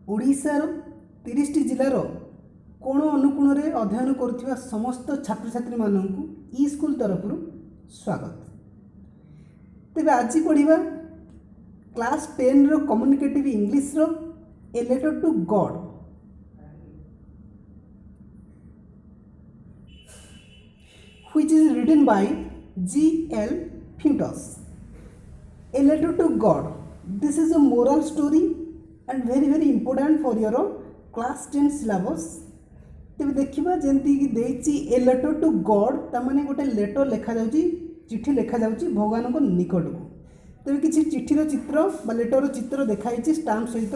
ओडिशार 30टी जिलार कोण अनुकोण अध्ययन करुवा समस्त छात्र छात्री मानू ई स्कूल तरफ स्वागत। तेज आज पढ़ा क्लास 10 रो कम्युनिकेटिव इंग्लिश रो a letter to God. Which is written by G.L. Fintos। A letter to God. This is a moral story and very important for your class 10 syllabus। तेज देखा जमती कि ए लेटर टू गॉड तमाने गोटे letter लिखा जाउची, चिट्ठी लिखा जाउची भगवान को निकट को। तेज किसी चिट्ठीर चित्र बा लेटर चित्र देखाई स्टाम्प सहित।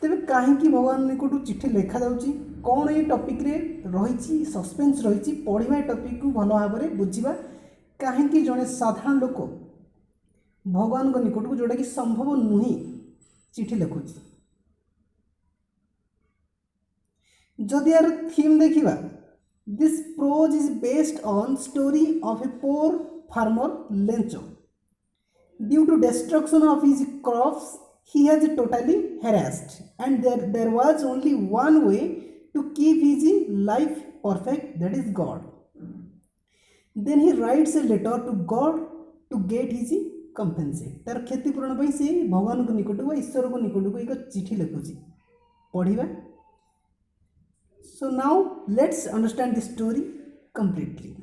तेज कहीं भगवान निकट चिट्ठी लिखा जाउची, कौन ये टॉपिक रे रही सस्पेंस रही पढ़ा टॉपिक को भल भाव में बुझा कहीं जड़े साधारण लोक भगवान को निकट को जोटा कि संभव नुहे चिट्ठी लिखुची। जदि यार थीम देखिबा, this prose is based on story of a poor farmer Lencho. Due to destruction of his crops he has totally harassed and there was only one way to keep his life perfect, that is God। then he writes a letter to God to get his compensate। तार क्षतिपूरण पर से भगवान को निकट को ईश्वर को निकट को एक चिट्ठी लिखुची पढ़िबा। So now let's understand the story completely।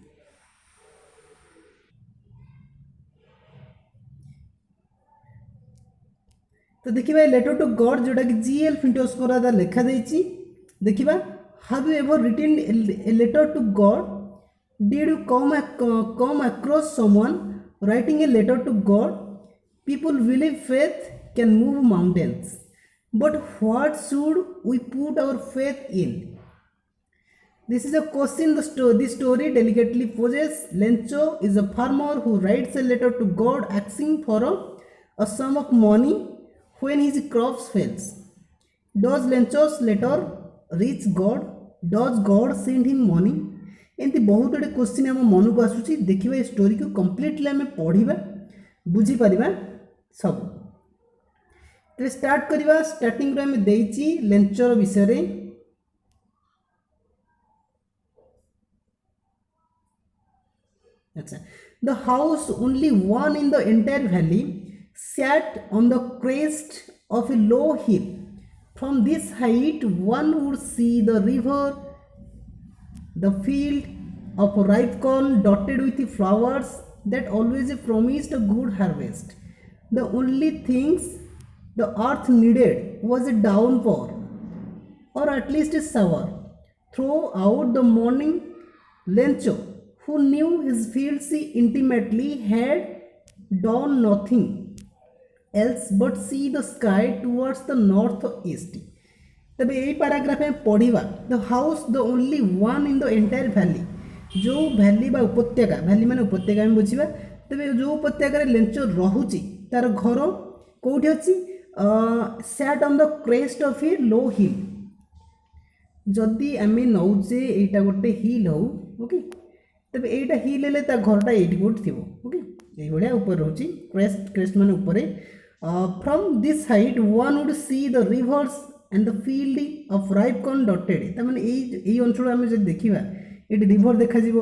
तो देखिए लेटर टू गॉड जोटा कि G.L. Fintos द्वारा लिखा जाइए। देखिए have you ever written a letter to God? Did you come across someone writing a letter to God? People believe faith can move mountains, but what should we put our faith in? This is a question the story delicately poses। Lencho is a farmer who writes a letter to God asking for a sum of money when his crops fails। Does Lencho's letter reach God? Does God send him money? एमती बहुत गुड़े question आम मन को आसूँ। देखिए ये story को completely आम पढ़ा बुझीपर सब। तो स्टार्ट करवा। स्टार्टिंग आम देची लेंचर विषय। अच्छा, the house only one in the entire valley sat on the crest of a low hill। From this height one would see the river, the field of ripe corn dotted with flowers that always promised a good harvest। The only things the earth needed was a downpour, or at least a shower। Throughout the morning, Lencho, who knew his fields intimately, had done nothing else but see the sky towards the northeast। तबे यही paragraph में पढ़ा the house the only one in the entire valley. जो valley बा उपत्यका, valley माने उपत्यका में बुझा। तबे जो उपत्यका लेंचो रहुची तार घर कौटी अच्छी sat on the crest of a low hill. जदि आम नौचे यहाँ गोटे हिल हो, ओके, तबे एटा हिल हेले ता घरटा एटी कोट थिबो, ओके, एई भलिया ऊपर रहउची क्रेस्ट। क्रेस्ट माने ऊपरे। From this height one would see the reverse and the field of ripe corn dotted. ता माने एई अंचल आमे जे देखिबा एटी रिवर देखा जिवो,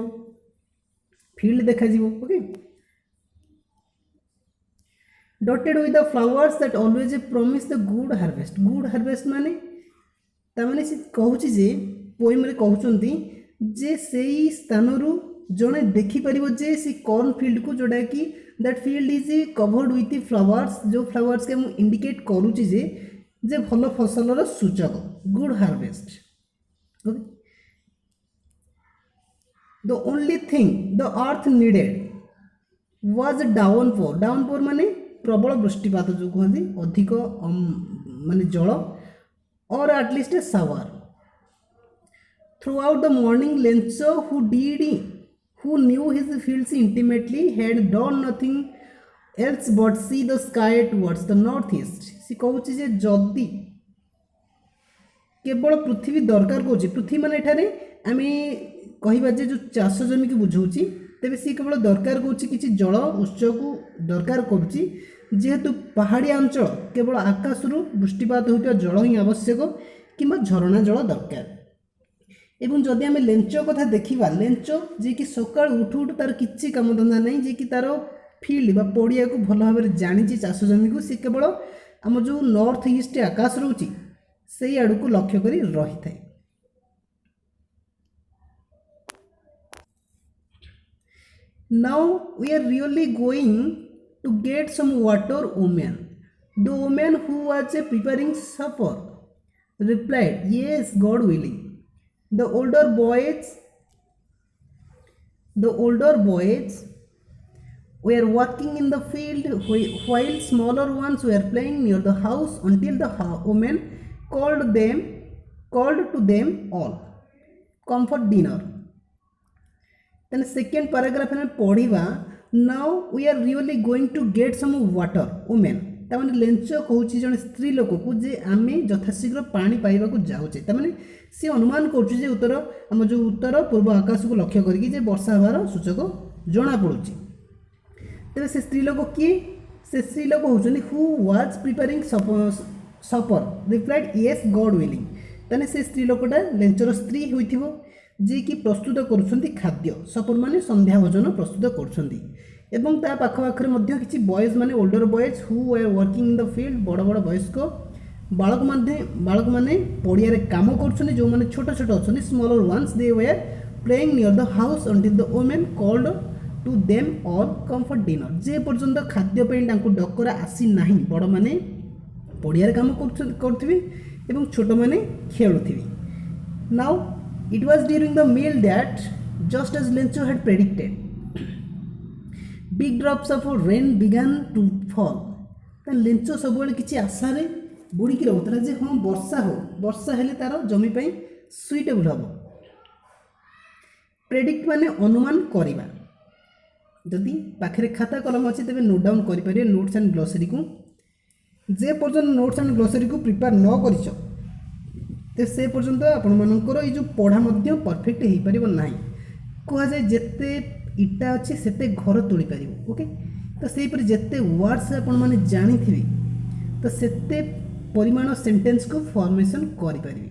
फील्ड देखा जिवो, okay, dotted with the flowers that always promise the good harvest. Good harvest माने ता माने से कहउची जे पोएम रे कहउचंती जे सेई स्थानरू जड़े देखिपर जे सी कॉर्न फील्ड को जोड़ा कि that field is covered with flowers. जो फ्लावर्स के मुझे इंडिकेट करुच्ची जे भल फसलर सूचक good harvest. The only thing the earth needed was downpour. Downpour माने प्रबल वृष्टिपात जो कहते अधिक माने जल, और at least A shower. Throughout the morning, Lencho, who knew his fields intimately, had done nothing else but see the sky towards the northeast। सी कहूँ जे जदि केवल पृथ्वी दरकार कौच, पृथ्वी मान एठारे आम कहवा जो चाष जमी की बुझाऊँ तेज सी केवल दरकार कर जल उत्स को दरकार करेतु पहाड़िया अंचल केवल आकाशरू वृष्टिपात होता जल ही आवश्यक कि झरणा जल दरकार। एवं जदि आम लेंच कथा देखा लेंच जी कि सका उठू उठू तार किसी कम धंदा नहीं जी कि तार फिल्ड बा पड़िया को भल भाव जानी चाष जमी को सी केवल आम जो नॉर्थ ईस्ट आकाश रोचे से आड़ को लक्ष्य कर रही है। Now we are really going to get some water women. The women who was preparing supper replied yes God willing। The older boys were working in the field while smaller ones were playing near the house until the woman called to them all, come for dinner। then second paragraph में पढ़िबा now we are really going to get some water women। ताମାନେ लेंच कहूँ जन स्त्री लोक को जे आमे यथाशीघ्र पानी पाइबा को जाऊे ताମାନେ सी अनुमान करुचे उत्तर आम जो उत्तर पूर्व आकाश को लक्ष्य करके वर्षा हबार सूचक जना पड़ुची। तेरे से स्त्री लोक किए से स्त्री लोक होचनी who was preparing supper replied yes God willing। ताने से स्त्री लोकटा लेंचर स्त्री होइथिबो जे कि प्रस्तुत करुछंती खाद्य सफर माने संध्या भोजन प्रस्तुत करुछंती एवं ता पाखपाखरे मध्य किछि बॉयज माने older boys who were working in the field बड़ बड़ वयस्क बालक माने पड़िया काम कर जो मैंने छोट छोट अच्छा smaller ones they were playing near the house until the women called to them all come for dinner. जे पर्यंत खाद्यपाई डकरा आसी ना बड़ मैंने पड़िया काम करुवे एवं छोट मैंने खेलुवे। Now it was during the meal that just as Lencho had predicted big drops of rain began to fall. Lencho सब किसी आशारे बुड़िकी रोला जे हाँ वर्षा हेले तार जमी पाई सुइटेबल हम। प्रेडिक्ट माने अनुमान करवा जदि पाखे खाता कलम अच्छे तेज नोट डाउन करेंगे नोट्स एंड ग्लोसरी को जे पर्यटन नोट्स एंड ग्लोसरी को प्रिपेयर न कर से पर्यंत आपंकर ये पढ़ा परफेक्ट हो पार ना कहुए जिते इटा अच्छे सेते घर तोली पार ओके। तो सेपरी जिते वर्ड्स आपने जानी तो सेते परिमाण सेंटेंस को फॉर्मेशन करें।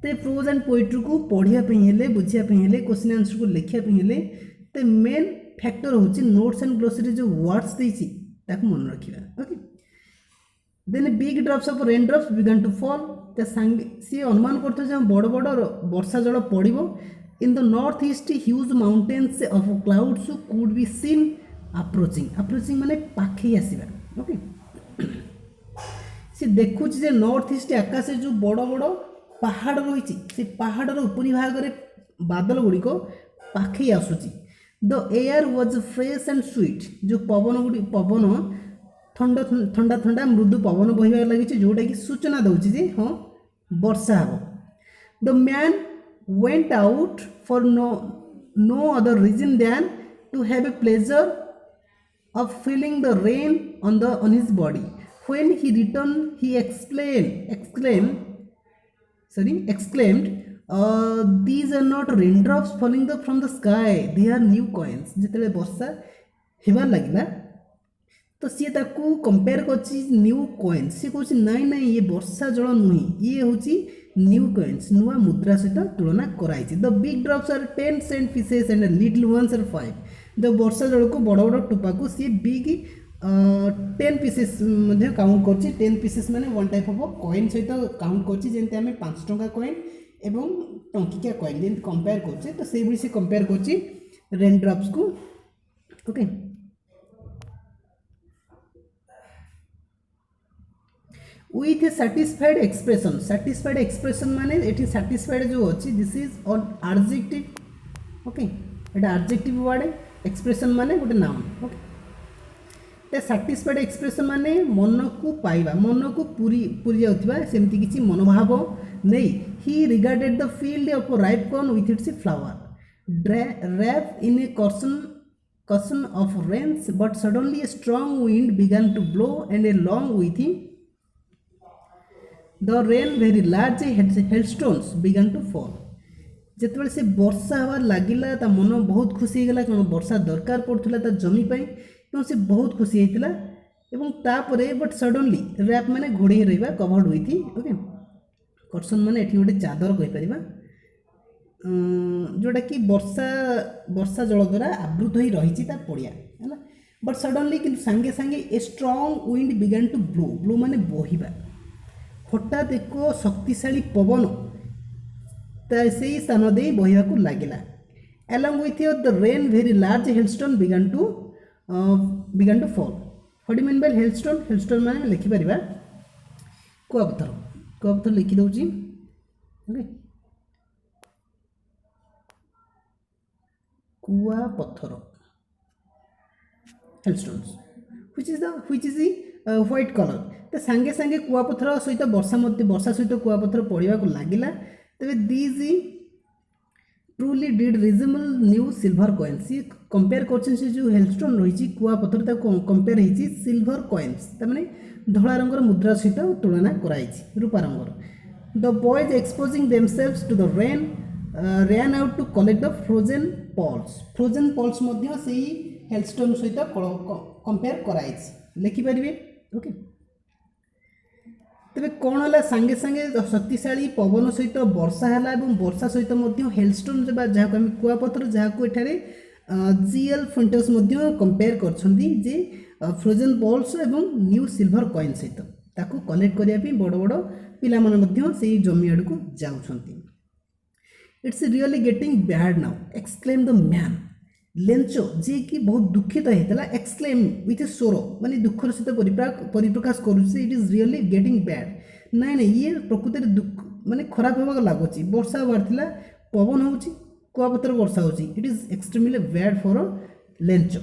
तो प्रोज एंड पोएट्री को पढ़ाई बुझापी क्वेश्चन आंसर को लिखापी तो मेन फैक्टर हूँ नोट्स एंड ग्लोसरी जो वर्ड्स देती मन रखा okay. Then big drops of rain drops began to fall तो सी अनुमान करते बड़ बड़ वर्षा जल पड़ो in the north east huge mountains of clouds could be seen approaching माने पाखे आसवा ओके। सी देखुँ जे नॉर्थ ईस्ट आकाश जो बड़ बड़ पहाड़ रही से पहाड़र उपरी भाग में बादल गुड़िक पाखे आसूची। The air was fresh and sweet जो पवन ठंडा ठंडा ठंडा मृदु पवन बहबार लगी जोटा कि सूचना दूसरी जे हाँ वर्षा हम। The man went out for no other reason than to have a pleasure of feeling the rain on his body. When he returned, he exclaimed, these are not raindrops falling from the sky, they are new coins। जिते वर्षा हेबार लगे तो सी ताकू compare कर new coins सी कह नाई नाई ये वर्षा जल नुहे ये हूँ न्यू कॉइन्स नुआ मुद्रा सहित तुलना कराई। The big drops are 10 cent pieces and little ones are 5। The वर्षा जल को बड़ बड़ टोपा को सी बिग 10 पीसेस काउंट कर 10 पीसेस माने वन टाइप ऑफ कॉइन सहित काउंट कर जमी आम 5 टंका कॉइन एवं टंकिकिया कॉइन जमी कंपेयर करछे तो से भी से कंपेयर कर रेन ड्रॉप्स को okay. With A satisfied expression माने एठी सैटिस्फाइड जो अच्छी this is on adjective okay. Etah adjective word expression माने गोटे नाउन ओके। सैटिस्फाइड एक्सप्रेशन माने मन को पाइबा मन को पूरी जाउथिबा सेमती किछि मनोभाव नहीं। He regarded the field of ripe corn with its flower wrap in a cushion of rains, but suddenly a strong wind began to blow and along with the rain very large hailstones began to fall। ଯେତେବେଳେ ସେ ବର୍ଷା ହେବାର ଲାଗିଲା ତା ମନ ବହୁତ ଖୁସି ହେଇଗଲା, କାରଣ ବର୍ଷା ଦରକାର ପଡ଼ୁଥିଲା ତା ଜମି ପାଇଁ ଏବଂ ସେ ବହୁତ ଖୁସି ହେଇଥିଲା। ଏବଂ ତାପରେ ବଟ୍ ସଡନଲି ର୍ୟାପ୍ ମାନେ ଘୋଡ଼େଇ ରହିବା, କଭର୍ଡ ୱିଥ୍, ଓକେ, କର୍ସନ୍ ମାନେ ଏଠି ଗୋଟେ ଚାଦର କହିପାରିବା, ଯେଉଁଟାକି ବର୍ଷା ଜଳ ଦ୍ୱାରା ଆବୃତ ହୋଇ ରହିଛି ତା ପଡ଼ିଆ ହେଲା। ବଟ୍ ସଡନଲି କିନ୍ତୁ ସାଙ୍ଗେ ସାଙ୍ଗେ a strong wind began to blow, blow ମାନେ ବହିବା, ହଠାତ୍ ଏକ ଶକ୍ତିଶାଳୀ ପବନ ସେହି ସ୍ଥାନ ଦେଇ ବହିବାକୁ ଲାଗିଲା। along with the rain very large hailstone began to fall. what do you mean by hailstone? hailstone ମାନେ ଲେଖିପାରିବା କୁଆପଥର, କୁଆପଥର ଲେଖି ଦେଉଛି, ଓକେ, କୁଆପଥର hailstones which is the white color। ତ ସାଙ୍ଗେ ସାଙ୍ଗେ କୁଆପଥର ସହିତ ବର୍ଷା ସହିତ କୁଆପଥର ପଡ଼ିବାକୁ ଲାଗିଲା। ତେବେ these truly did resemble new silver coins। C compare करछन से जो हेलस्टोन रही कुआपथर ताको कंपेयर होती सिल्वर कॉइन्स, तमाने धला रंगर मुद्रा सहित तुलना कराई रूपा रंगर। The boys exposing themselves to the rain ran out to collect the frozen poles। frozen poles मध्य सेही हेलस्टोन सहित कंपेयर कराई लिखि परिबे, ओके। तेरे कौन है सांगे सांगे शक्तिशाली पवन सहित वर्षा है और वर्षा सहित हेलस्टोन जहाँ को कुआपथर जहाँ को एठारे जीएल फिंटर्स कंपेयर कर फ्रोजेन बॉल्स एवं न्यू सिल्वर कॉइन सहित ताकू कलेक्ट करने बड़ बड़ पिला से जमी आड़ को जाऊँगी। It's really getting bad now exclaim the man. Lencho ji कि बहुत दुखित होता एक्सक्लेम विथ ए सोरो माने दुखर सहित परिप्रकाश करुचे it is really getting bad. नाई ना ये प्रकृति दुख माने खराब होगा लगुच, वर्षा हबार थिला पवन होउची कुआपथर वर्षा होउची, it is extremely bad for Lencho.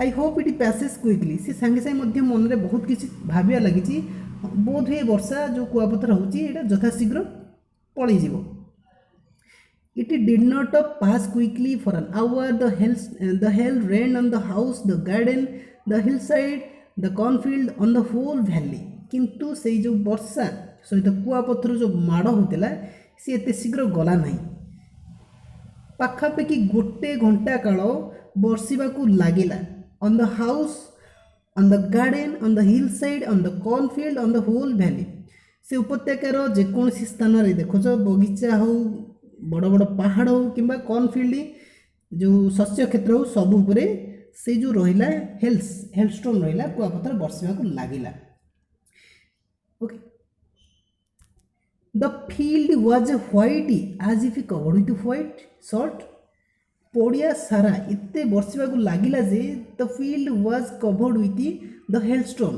I hope it passes quickly. सी सांगे सांगे मन में बहुत किसी भाविया लगी बोध हुए वर्षा जो कुआपथर होउची एटा यथाशीघ्र पलि जीवो। It did not pass quickly for an hour. The hail rained on the house, the garden, the hillside, the cornfield, on the whole valley। किंतु से जो वर्षा सहित कुआपथर जो माड़ होता सी एत शीघ्र गला ना, पाखापाखि गोटे घंटा काल बर्षिबाकू लागिला on the house, on the garden, on the hillside, on the cornfield, on the whole valley। से उपत्यकार जेकोसी स्थान रे देखो बगीचा हो बड़ बड़ पहाड़ हो कि कॉर्नफिल्ड जो शस्य क्षेत्र हो सब उपरे से जो रहिला हेलस्टोन रहिला कुआपथर बर्षिबा को लागिला, okay. The field was white as if covered with white salt. पड़िया सारा एते बर्षिबा को लागिला जे the field was covered with the hailstone,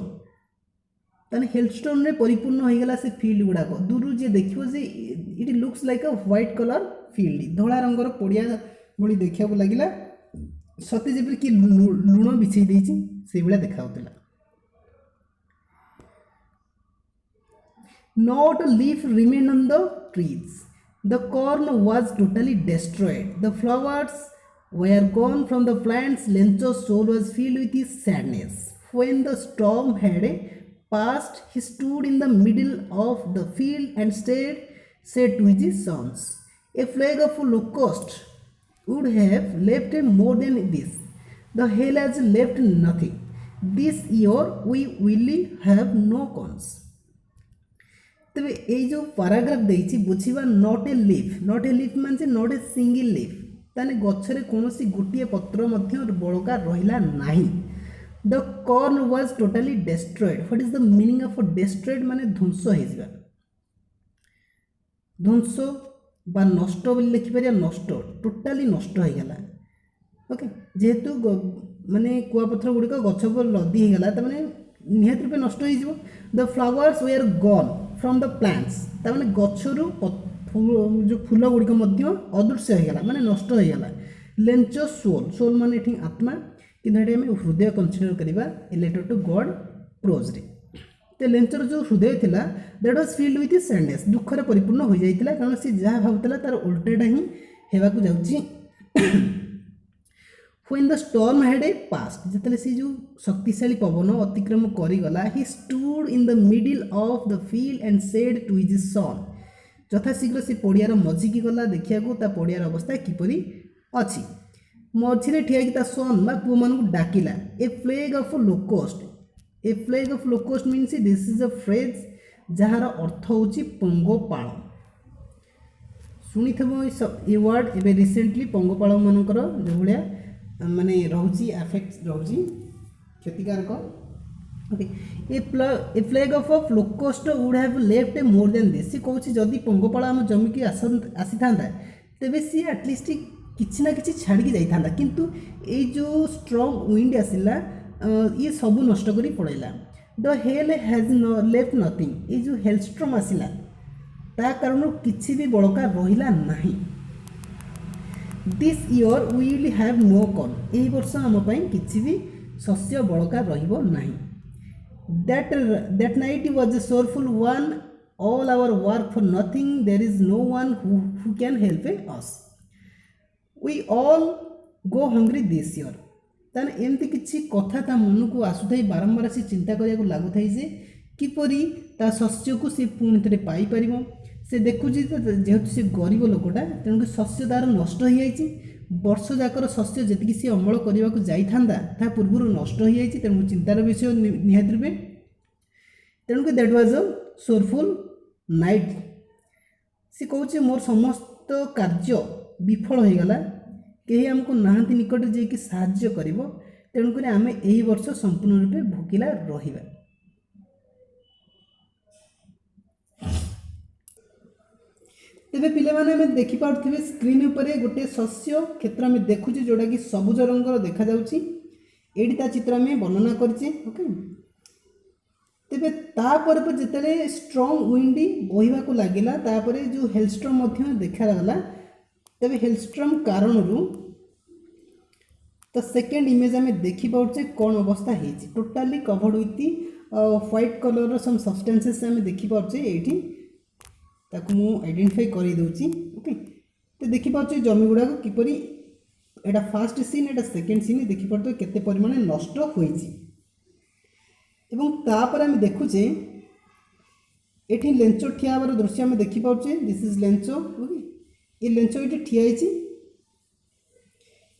ताने हेलस्टोन रे परिपूर्ण हो गला से फील्ड गुड़ाक। दूर जी देखियो जे it looks like a white colour field, धला रंगर पड़िया भली देखा लगिला सते जेपरि कि लुण बिछई देछि से बेला देखा होतला। Not a leaf remained on the trees. The corn was totally destroyed. The flowers were gone from the plants. Lencho's soul was filled with his sadness. When the storm had passed, he stood in the middle of the field and said to his sons, a plague of locust would have left more than this. The hail has left nothing. This year we will have no corns। तेरे ये जो paragraph देछि बुझिबा not a leaf माने not a single leaf, ताने गछरे कोनोसी गोटिए पत्र मध्य बळका रहिला नाही। The corn was totally destroyed. What is the meaning of destroyed माने ध्वंस हो जिबा, ध्वंस बा नष्ट बोली लिखि परिया, नष्ट टोटली नष्ट हो गला, ओके। जेहेतु माने कुआपथर गुड़िक गछ पर लदी हो गला तमाने निहात रूपे नष्ट हो जिवो। The flowers were gone from the plants, तमाने गछरु जो फूल गुड़िक मध्य अदृश्य हो गला माने नष्ट हो गला। लेंचो सोल माने एठी आत्मा, किंतु एठी हम हृदय कंसीडर करिबा a letter to God prose रे। तो लेंचर जो हृदय थिला that was filled with sadness, दुखरे परिपूर्ण हो जाइतिला कारण से जहाँ भावुला तार उल्टेटा ही हेबाकू जाउची। When the storm had passed, जितने से जो शक्तिशाली पवन अतिक्रम करिगला, he stood in the middle of the field and said to his son। ଯଥାଶୀଘ୍ର ସେ ପଡ଼ିଆର ମଝିକି ଗଲା ଦେଖିବାକୁ ତା ପଡ଼ିଆର ଅବସ୍ଥା କିପରି ଅଛି। ମଝିରେ ଠିଆ ହେଇକି ତା ସନ୍ ବା ପୁଅମାନଙ୍କୁ ଡାକିଲା। A plague of locust. A plague of locust means this is a phrase ଯାହାର ଅର୍ଥ ହେଉଛି ପଙ୍ଗପାଳ। ଶୁଣିଥିବ ଏ ୱାର୍ଡ଼ ଏବେ ରିସେଣ୍ଟଲି ପଙ୍ଗପାଳମାନଙ୍କର ଯେଉଁଭଳିଆ ମାନେ ରହୁଛି ଆଫେକ୍ଟ ରହୁଛି କ୍ଷତିକାରକ। Okay a plague of locust would have left more than this. ସେ କହୁଛି ଯଦି ପଙ୍ଗପାଳ ଆମ ଜମିକି ଆସିଥାନ୍ତା ତେବେ ସିଏ ଆଟଲିଷ୍ଟ କିଛି ନା କିଛି ଛାଡ଼ିକି ଯାଇଥାନ୍ତା, କିନ୍ତୁ ଏଇ ଯେଉଁ ଷ୍ଟ୍ରଙ୍ଗ ୱିଣ୍ଡ ଆସିଲା ଇଏ ସବୁ ନଷ୍ଟ କରି ପଳାଇଲା। ଦ ହେଲ୍ ହ୍ୟାଜ୍ ଲେଫ୍ଟ ନଥିଙ୍ଗ। ଏଇ ଯେଉଁ ହେଲଷ୍ଟ୍ରମ୍ ଆସିଲା ତା କାରଣରୁ କିଛି ବି ବଳକା ରହିଲା ନାହିଁ। This year we will have no corn. ଏହି ବର୍ଷ ଆମ ପାଇଁ କିଛି ବି ଶସ୍ୟ ବଳକା ରହିବ ନାହିଁ। That night was a sorrowful one. All our work for nothing. There is no one who can help us. We all go hungry this year. ତାହେଲେ ଏମିତି କିଛି କଥା ତା ମନକୁ ଆସୁଥାଇ ବାରମ୍ବାର ସେ ଚିନ୍ତା କରିବାକୁ ଲାଗୁଥାଏ ଯେ କିପରି ତା ଶସ୍ୟକୁ ସେ ପୁଣି ଥରେ ପାଇପାରିବ। ସେ ଦେଖୁଛି ଯେହେତୁ ସେ ଗରିବ ଲୋକଟା ତେଣୁକରି ଶସ୍ୟ ତା'ର ନଷ୍ଟ ହୋଇଯାଇଛି। ବର୍ଷ ଯାକର ଶସ୍ୟ ଯେତିକି ସେ ଅମଳ କରିବାକୁ ଯାଇଥାନ୍ତା ତାହା ପୂର୍ବରୁ ନଷ୍ଟ ହୋଇଯାଇଛି। ତେଣୁ ଚିନ୍ତାର ବିଷୟ ନିହାତି ରୂପେ। ତେଣୁକରି ଦ୍ୟାଟ୍ ୱାଜ୍ ଅ ସୋରଫୁଲ୍ ନାଇଟ୍। ସେ କହୁଛି ମୋର ସମସ୍ତ କାର୍ଯ୍ୟ ବିଫଳ ହୋଇଗଲା, କେହି ଆମକୁ ନାହାନ୍ତି ନିକଟରେ ଯାଇକି ସାହାଯ୍ୟ କରିବ। ତେଣୁକରି ଆମେ ଏହି ବର୍ଷ ସମ୍ପୂର୍ଣ୍ଣ ରୂପେ ଭୋକିଲା ରହିବା। तेरे पे देखिपे स्क्रीन पर गोटे शस्य क्षेत्र आम देखुचे जोटा कि सबुज रंगर देखा ये चित्र आम वर्णना करचे। ओके तेरे तापर जिते स्ट्रंग विंडी बहवाक लगला जो हेलस्ट्रम देखागला तेरे हेलस्ट्रम कारण तो सेकेंड इमेज आम देखिपे कौन अवस्था है totally covered with white colour some substances आम देखिपे ये ताकू मु आइडेंटिफाई कर दूची। ओके तो देखिपे जमी गुड़ाक किपरि एटा फास्ट सीन एटा सेकेंड सीन देखिपे केते परिमाण नष्ट होईची। एवं तापर आम देखुचे एठी लेंचो ठिया हबार दृश्य आम देखिपे दिस इज लेंचो। ओके ये लेंचो ये ठिया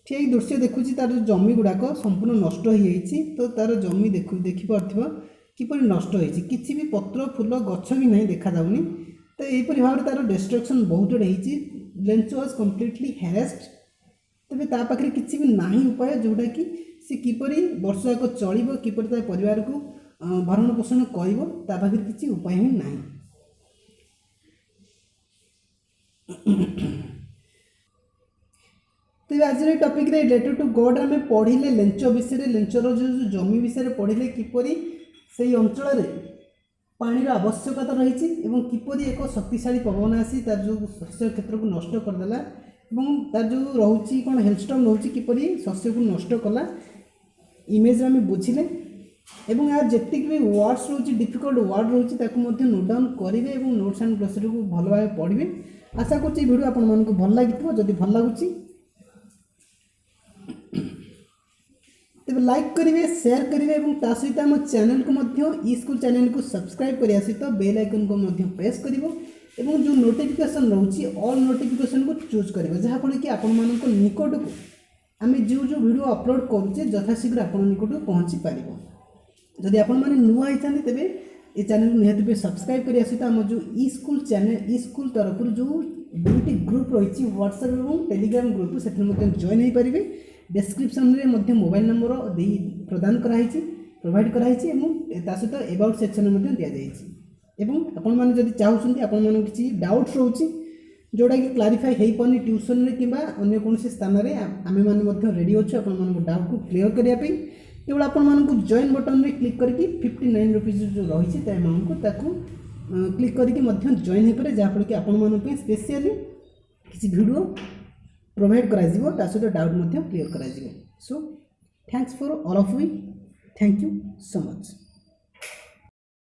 ठिया दृश्य देखुची तार जमी गुड़ाक संपूर्ण नष्ट होईची। तो तार जमी देखिपे किपरि नष्ट होईची किछि भी पत्र फूल गछ भी नहीं देखा जाउनी। तो यहीपरि भाव तार डिस्ट्रक्शन बहुत जोड़े होती। Lencho was completely harassed. तेज ता पाखे किसी भी ना उपाय जोटा कि सी किपरि वर्ष जाक चलो किपरि ता परिवार को भरण पोषण कर किसी उपाय ही ना। तेज आज टॉपिक रिलेटेड टू गॉड आम पढ़ले लेंचो विषय लेंचर जो जमी विषय पढ़ले किपरि से अंचल पानी आवश्यकता रही किपरि एक शक्तिशाली पवन आसी तार जो शस्य क्षेत्र को नष्ट करदेला तार जो रोचे कौन हेलस्टॉर्म रोचे किपरि शस्य को नष्ट कला इमेज आम बुझिले। एवं यार जी भी वर्ड्स रोचे डिफिकल्ट वर्ड रोचे नोट डाउन करेंगे और नोट्स एंड ग्लोसरी को भल भाव पढ़े। आशा कर वीडियो आपको भल लगी जदि भल लगुच तेज लाइक करेंगे शेयर करेंगे और सहित आम चैनल को ई स्कूल चैनल को सब्सक्राइब करने सहित बेल आइकन को प्रेस कर जो नोटिफिकेशन रोचे ऑल नोटिफिकेशन को चूज कर जहाँफल कि आपण निकट को आम जो वीडियो अपलोड करुचे यथाशीघ्र आप निकट को पहुँची पार। जदि आपण मैंने नुआ होती तेज ये चैनल को निहत सब्सक्राइब करने सहित आम जो ई स्कूल चैनल ई स्कूल तरफ जो दुईटी ग्रुप रही व्हाट्सएप और टेलीग्राम ग्रुप से जॉइन हो पारे। डिस्क्रिप्शन में मोबाइल नंबर प्रदान कराई प्रोवाइड कराई सहित एबाउट सेक्शन में दि जाइए। आपण मैंने जब चाहते आपण मैंने किसी डाउट्स रोचे जोटा कि क्लारिफाई हो पानी ट्यूशन कि अन्य कौन स्थान में आम मैंने रेडी अच्छे आप डाउट को क्लीयर करने केवल आपको जॉइन बटन में क्लिक करके 59 रुपीज जो रही है अमाउंट को क्लिक करके जॉइन हो पाए जहाँफल कि आपण स्पेशली किसी वीडियो प्रोवाइड करा सहित डाउट क्लीयर करा। So thanks for all of you. Thank you so much.